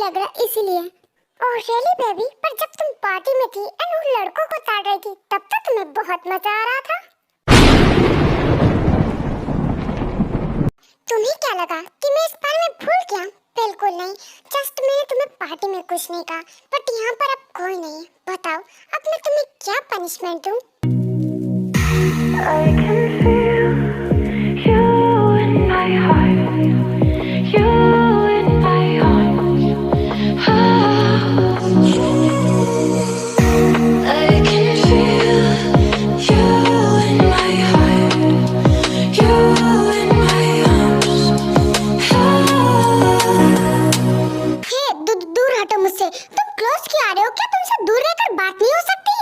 लग रहा इसीलिए। ओह रियली बेबी, पर जब तुम पार्टी में थी एंड उन लड़कों को ताड़ रही थी तब तो तुम्हें बहुत मजा आ रहा था। तुम्हें क्या लगा कि मैं इस बारे में भूल गया? बिल्कुल नहीं, जस्ट मैंने तुम्हें पार्टी में कुछ नहीं कहा, बट यहाँ पर अब कोई नहीं है। बताओ अब मैं तुम्हें क्या पनिशमेंट दूँ? I can feel you in my heart, you in my arms. I can feel you in my heart, you in my arms. Hey, दूर हटो मुझसे। तुम क्लोज क्यों आ रहे हो? क्या तुमसे दूर रहकर बात नहीं हो सकती?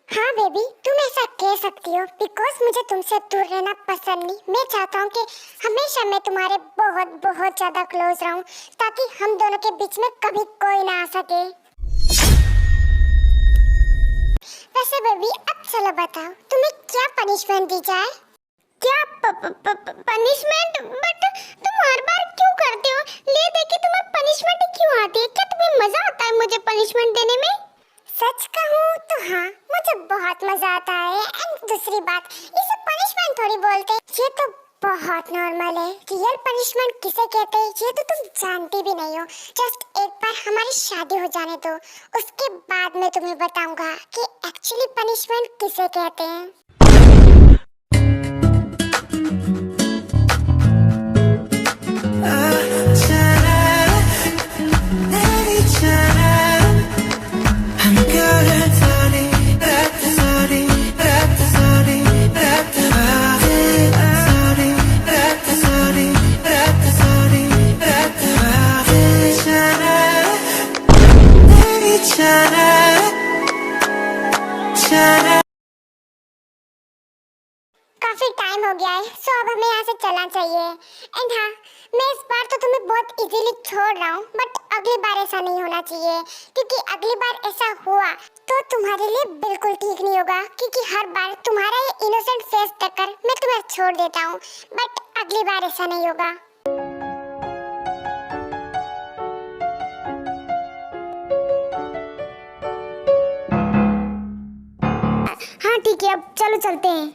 हाँ बेबी, तुम ऐसा कह सकती हो बिकॉज मुझे तुमसे दूर रहना पसंद नहीं। मैं चाहता हूँ कि हमेशा मैं तुम्हारे बहुत बहुत ज्यादा क्लोज रहूँ ताकि हम दोनों के बीच में कभी कोई ना आ सके। वैसे बेबी अब चलो बताओ तुम्हें क्या पनिशमेंट दी जाए? क्या पनिशमेंट? बट तुम हर बार क्यों करते हो? ले दे के तुम्हें पनिशमेंट क्यों आती है? क्या तुम्हें मजा आता है मुझे पनिशमेंट देने में? सच कहूँ तो हाँ, मुझे बहुत मजा आता है। एंड दूसरी बात, इसे पनिशमेंट थोड़ी बोलते, ये तो बहुत नॉर्मल है। रियल पनिशमेंट किसे कहते हैं ये तो तुम जानती भी नहीं हो। जस्ट एक बार हमारी शादी हो जाने दो, उसके बाद मैं तुम्हें बताऊंगा कि एक्चुअली पनिशमेंट किसे कहते हैं। काफी टाइम हो गया है, सो अब हमें यहाँ से चलना चाहिए। एंड हाँ, मैं इस बार तो तुम्हें बहुत इजीली छोड़ रहा हूँ, बट अगली बार ऐसा नहीं होना चाहिए, क्योंकि अगली बार ऐसा हुआ तो तुम्हारे लिए बिल्कुल ठीक नहीं होगा। क्योंकि हर बार तुम्हारा ये इनोसेंट फेस देखकर मैं तुम्हें छोड़ देता हूँ, बट अगली बार ऐसा नहीं होगा। हाँ ठीक है, अब चलो चलते हैं।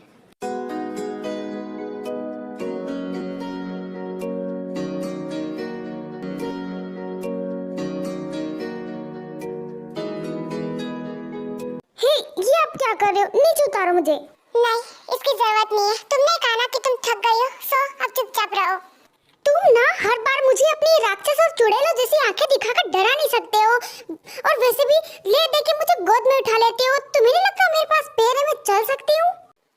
ये आप क्या कर रहे हो? नीचे उतारो मुझे। नहीं, इसकी जरूरत नहीं है। तुमने कहा ना कि तुम थक गई हो, सो अब चुपचाप रहो। तुम ना हर बार मुझे अपनी राक्षस और चुड़ैलों जैसी आंखें दिखाकर डरा नहीं सकते हो, और वैसे भी ले दे के मुझे गोद में उठा लेते हो। तुम्हें नहीं लगता मेरे पास पैर है, मैं चल सकती हूँ?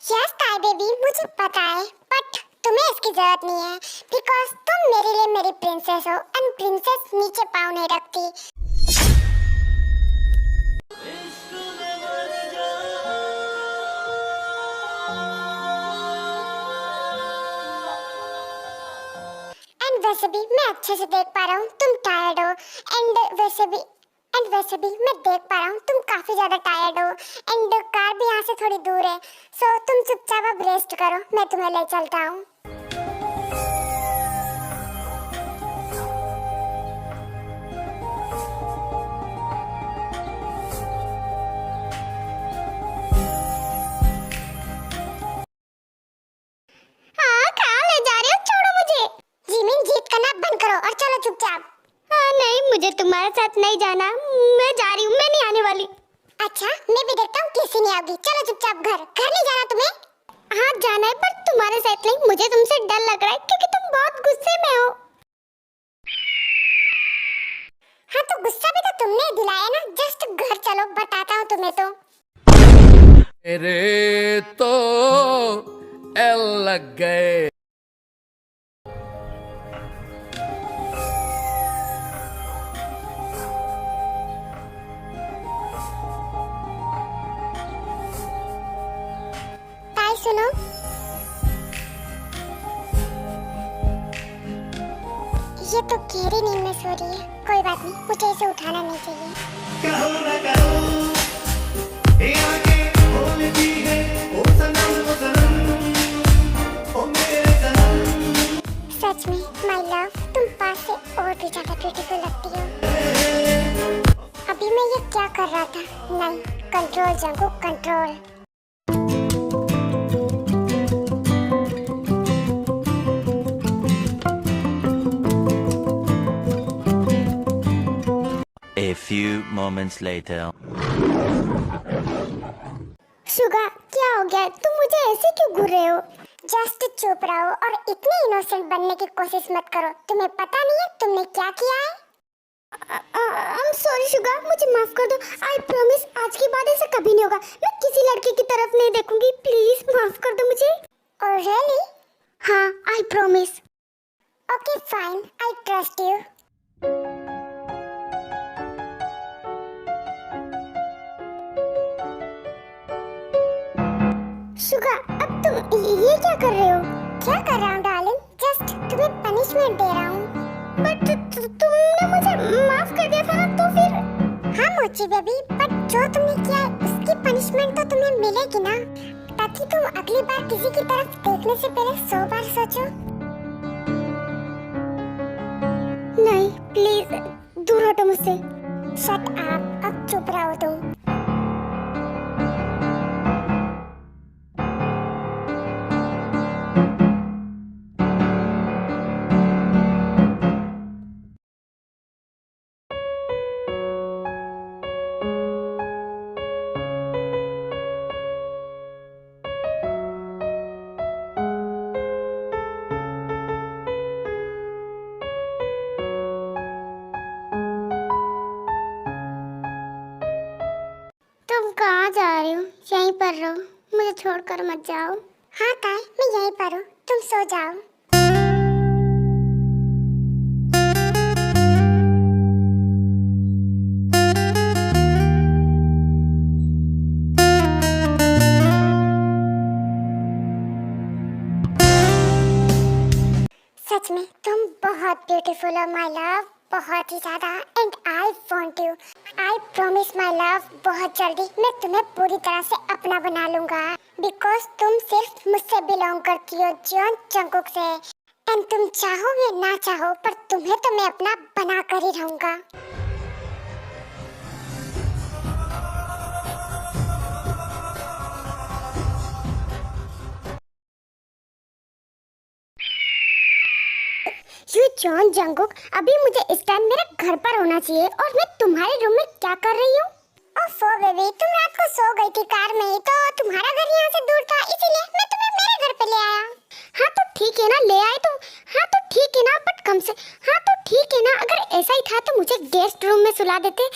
यस ताई बेबी, मुझे पता है, बट तुम्हें इसकी जरूरत नहीं है बिकॉज तुम मेरे लिए मेरी प्रिंसेस हो, एंड प्रिंसेस नीचे पाँव नहीं रखती। वैसे भी मैं अच्छे से देख पा रहा हूँ तुम टायर्ड हो, एंड वैसे भी मैं देख पा रहा हूँ तुम काफी ज्यादा टायर्ड हो, एंड कार भी यहाँ से थोड़ी दूर है, सो तुम चुपचाप अब रेस्ट करो, मैं तुम्हें ले चलता हूँ। और चलो चुपचाप। नहीं, मुझे तुम्हारे साथ नहीं जाना, मैं जा रही हूँ, मैं नहीं आने वाली। अच्छा, मैं भी देखता हूँ किसी नहीं आओगी। चलो चुपचाप घर नहीं जाना तुम्हें? हाँ जाना है, पर तुम्हारे साथ नहीं। मुझे तुमसे डर लग रहा है क्योंकि तुम बहुत गुस्से में हो। हाँ तो गुस्सा भी तो तुमने दिलाया ना। जस्ट घर चलो, बताता हूँ तुम्हें तो। मेरे तो एल लग गए। सुनो, ये तो गहरी नींद में सो रही है। कोई बात नहीं, मुझे इसे उठाना नहीं चाहिए। कहो ना कहो, ये आंखें बोलती है, ओ सनम, ओ मेरे सनम। सच में माय लव, तुम पास से और भी ज्यादा ब्यूटीफुल लगती हो। क्या कर रहा था? नहीं, control Jungkook control. A few moments later. Suga, क्या हो गया? तुम मुझे ऐसे क्यों घूर रहे हो? जस्ट चुप रहो और इतने इनोसेंट बनने की कोशिश मत करो। तुम्हें पता नहीं है तुमने क्या किया है? I'm sorry शुगा, मुझे माफ कर दो। I promise आज के बाद ऐसा कभी नहीं होगा। मैं किसी लड़के की तरफ नहीं देखूंगी। प्लीज माफ कर दो मुझे। Oh really? हाँ, I promise. Okay fine, I trust you. Suga, अब तुम ये क्या कर रहे हो? क्या कर रहा हूँ डार्लिंग? जस्ट तुम्हें पनिशमेंट दे रहा हूँ। बट तुमने मुझे माफ कर दिया था ना, तो फिर? हाँ मोची बेबी, बट जो तुमने किया है उसकी पनिशमेंट तो तुम्हें मिलेगी ना, ताकि तुम अगली बार किसी की तरफ देखने से पहले 100 बार सोचो। नहीं प्लीज दूर हटो मुझसे। शट अप, अब चुप रहो तुम। तुम कहाँ जा रही हो? यहीं पर रहो, मुझे छोड़कर मत जाओ। हाँ ताई, मैं यहीं पर हूँ, तुम सो जाओ। सच में तुम बहुत ब्यूटीफुल हो माय लव, बहुत ही ज्यादा। And I want you, I promise my love, बहुत जल्दी मैं तुम्हें पूरी तरह से अपना बना लूंगा। बिकॉज तुम सिर्फ मुझसे बिलोंग करती हो, जॉन जंगकुक से। एंड तुम चाहो या ना चाहो, पर तुम्हें तो मैं अपना बना कर ही रहूंगा। यू जॉन जंगकुक, अभी मुझे इस टाइम मेरे घर पर होना चाहिए और मैं तुम्हारे रूम में क्या कर रही हूँ? ओफो बेबी, तुम रात को सो गई थी कार में ही, तो तुम्हारा घर यहाँ से दूर था, इसीलिए मैं तुम्हें मेरे घर पे ले आया। हाँ तो ठीक है ना, ले आए तुम। हाँ तो ठीक है ना, बट कम से। हाँ तो ठीक है ना, अगर ऐसा ही था तो मुझे गेस्ट रूम में सुला देते।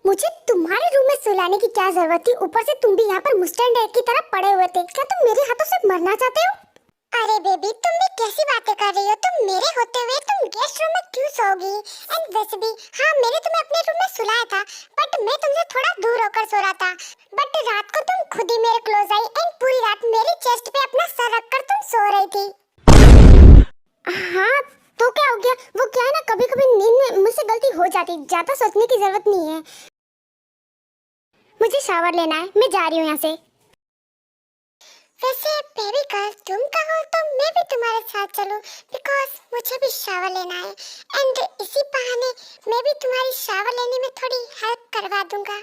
मुझे तुम्हारे रूम में सुलाने की क्या जरूरत थी? ऊपर से तुम भी यहाँ पर मुस्टैंड की तरह पड़े हुए थे। क्या तुम मेरे हाथों से मरना चाहते हो? अरे बेबी, तुम भी कैसी बातें कर रही हो? तुम मेरे होते हुए तुम गेस्ट रूम में क्यों सोगी? एंड वैसे भी हाँ, मैंने तुम्हें अपने रूम में सुलाया था, बट मैं तुमसे थोड़ा दूर होकर सो रहा था। बट रात को तुम खुद ही मेरे क्लोज आई एंड पूरी रात मेरी चेस्ट पे अपना सर रखकर तुम सो रही थी। हाँ तो क्या हो गया? वो क्या है ना, कभी कभी नींद में मुझसे गलती हो जाती, ज्यादा सोचने की जरूरत नहीं है। मुझे शावर लेना है, मैं जा रही हूँ यहाँ से। वैसे बेबी गर्ल, तुम कहो तो मैं भी तुम्हारे साथ चलूं, बिकॉज मुझे भी शावर लेना है। एंड इसी बहाने मैं भी तुम्हारी शावर लेने में थोड़ी हेल्प करवा दूंगा।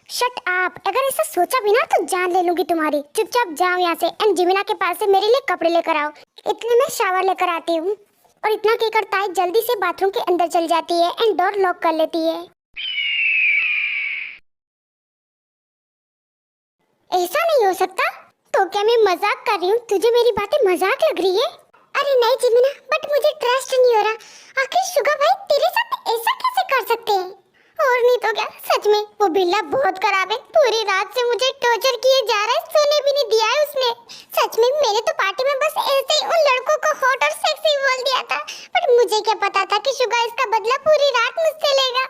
शट अप, अगर ऐसा सोचा भी ना तो जान ले लूंगी तुम्हारी। चुपचाप जाओ यहाँ से एंड जिमिना के पास से मेरे लिए कपड़े लेकर आओ। इतने में शावर लेकर आती हूँ। और इतना कहकर ताई जल्दी से बाथरूम के अंदर चल जाती है एंड डोर लॉक कर लेती है। ऐसा नहीं हो सकता। तो क्या मैं मजाक कर रही हूँ? तुझे मेरी बातें मजाक लग रही है? अरे नहीं जिमिना, बट मुझे ट्रस्ट नहीं हो रहा। आखिर शुगा भाई तेरे साथ ऐसा कैसे कर सकते हैं? और नहीं तो क्या, सच में वो बिल्ला बहुत खराब है। पूरी रात से मुझे टॉर्चर किए जा रहा है, सोने भी नहीं दिया है उसने। सच में मैंने तो पार्टी में बस ऐसे ही उन लड़कों को हॉट और सेक्सी बोल दिया था, पर मुझे क्या पता था कि शुगा इसका बदला पूरी रात मुझसे लेगा।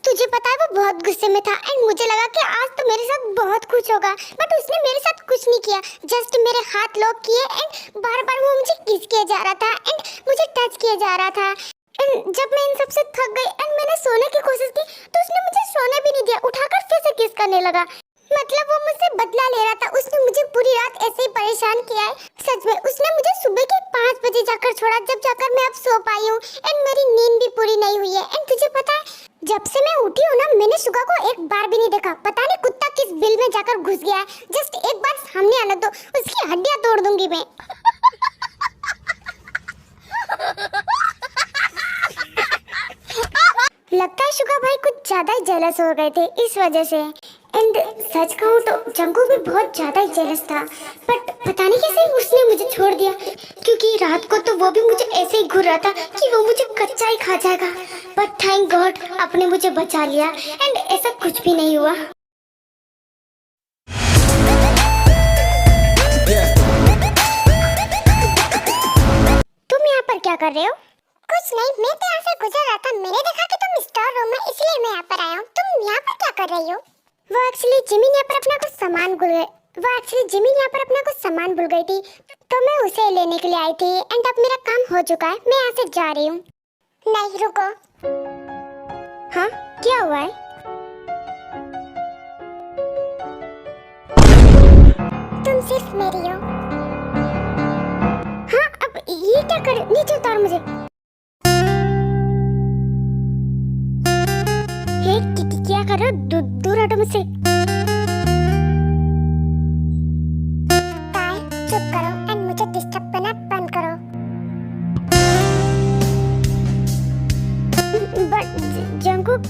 तुझे पता है वो बहुत गुस्से में था एंड मुझे लगा कि आज तो मेरे साथ बहुत खुश होगा, बट उसने मेरे साथ कुछ नहीं किया। जस्ट मेरे हाथ लॉक किए एंड बार-बार वो मुझे किस किया जा रहा था एंड मुझे टच किया जा रहा था। एंड जब मैं इन सब से थक गई एंड मैंने सोने की कोशिश की तो उसने मुझे सोने भी नहीं दिया, उठाकर फिर से किस करने लगा। मतलब वो मुझसे बदला ले रहा था। उसने मुझे पूरी रात ऐसे ही परेशान किया है। सच में उसने मुझे सुबह के 5 बजे जाकर छोड़ा, जब जाकर मैं अब सो पाई हूँ। एंड मेरी नींद भी पूरी नहीं हुई है। एंड तुझे पता है, जब से मैं उठी हूँ ना, मैंने सुगा को एक बार भी नहीं देखा। पता नहीं कुत्ता किस बिल में जाकर घुस गया है। जस्ट एक बार सामने आने दो, उसकी हड्डियां तोड़ दूंगी मैं। लगता है शुगा भाई कुछ ज्यादा ही जेलस हो गए थे इस वजह से। एंड सच कहूँ तो जंगू भी बहुत ज्यादा ही जेलस था, बट पता नहीं कैसे उसने मुझे छोड़ दिया। क्योंकि रात को तो वो भी मुझे ऐसे ही घूर रहा था कि वो मुझे कच्चा ही खा जाएगा। बट थैंक गॉड आपने मुझे बचा लिया एंड ऐसा कुछ भी नहीं हुआ। तुम यहाँ पर क्या कर रहे हो? कुछ नहीं, मैं तो यहाँ से गुजर रहा था। मैंने देखा कि तुम स्टोर रूम में, इसलिए मैं यहाँ पर आया हूँ। तुम यहाँ पर क्या कर रही हो? वो एक्चुअली जिमिन यहाँ पर अपना कुछ सामान भूल गई थी, तो मैं उसे लेने के लिए आई थी। एंड अब मेरा काम हो चुका है, मैं यहाँ से जा रही हूँ। नहीं रुको। हाँ क्या हुआ है? तुम सिर्फ मेरी हो। हाँ अब ये क्या कर, नीचे उतार मुझे। क्या कर रहे हो? दूर हटो मुझसे। चुप करो एंड मुझे डिस्टर्ब करना बंद करो। But Jungkook